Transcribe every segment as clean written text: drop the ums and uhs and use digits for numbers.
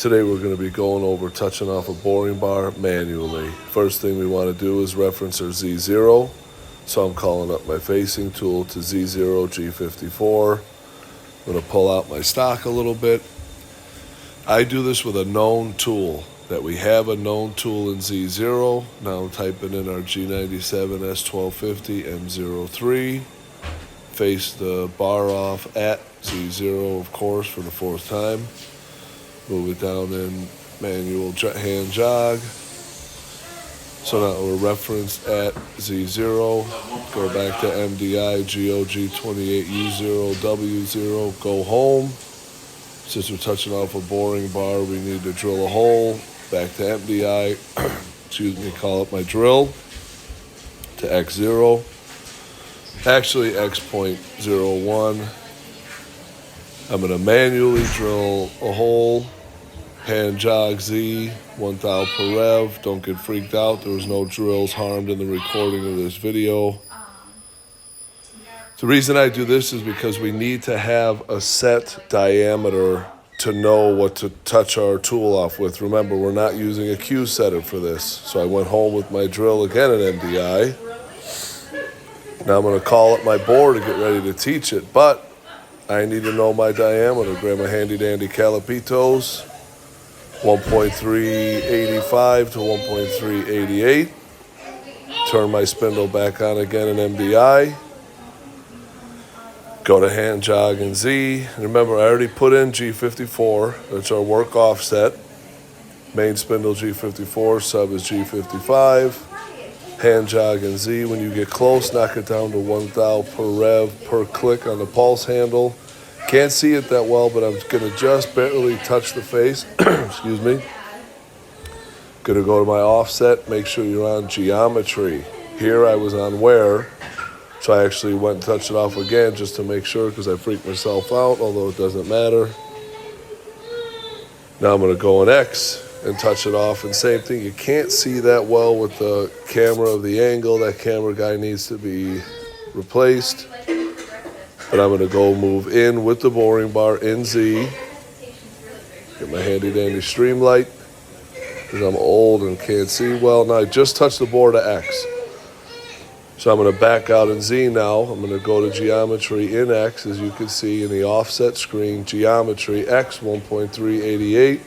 Today we're going to be going over touching off a boring bar manually. First thing we want to do is reference our Z0. So I'm calling up my facing tool to Z0 G54. I'm going to pull out my stock a little bit. I do this with a known tool that we have, a known tool in Z0. Now I'm typing in our G97 S1250 M03. Face the bar off at Z0, of course, for the fourth time. Move it down in manual hand jog. So now we're referenced at Z0. Go back to MDI, GOG28U0W0, go home. Since we're touching off a boring bar, we need to drill a hole. Back to MDI, call up my drill to X0. Actually, X.01. I'm going to manually drill a hole, hand jog Z, 1,000 per rev. Don't get freaked out. There was no drills harmed in the recording of this video. The reason I do this is because we need to have a set diameter to know what to touch our tool off with. Remember, we're not using a Q setter for this. So I went home with my drill again at MDI. Now I'm going to call up my board to get ready to teach it, but I need to know my diameter. Grab my handy dandy calipitos, 1.385 to 1.388. Turn my spindle back on again in MDI. Go to hand jog and Z. And remember, I already put in G54. That's our work offset. Main spindle G54, sub is G55. Hand jog and Z. When you get close, knock it down to 1,000 per rev per click on the pulse handle. Can't see it that well, but I'm going to just barely touch the face. Excuse me. Going to go to my offset. Make sure you're on geometry. Here I was on wear. So I actually went and touched it off again just to make sure, because I freaked myself out, although it doesn't matter. Now I'm going to go in X and touch it off. And same thing, you can't see that well with the camera of the angle. That camera guy needs to be replaced. But I'm going to go move in with the boring bar in Z. Get my handy dandy Streamlight, because I'm old and can't see well. Now I just touched the board to X. So I'm going to back out in Z now. I'm going to go to geometry in X, as you can see in the offset screen. Geometry X 1.388.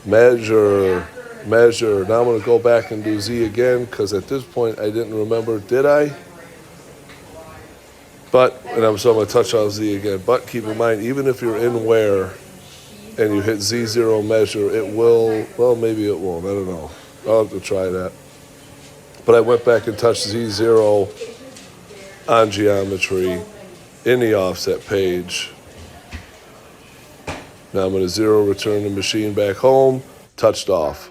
Measure. Now I'm going to go back and do Z again, because at this point I didn't remember, did I? So I'm going to touch on Z again. But keep in mind, even if you're in wear and you hit Z0 measure, it will, well, maybe it won't. I don't know. I'll have to try that. But I went back and touched Z0 on geometry in the offset page. Now I'm going to 0, return the machine back home, touched off.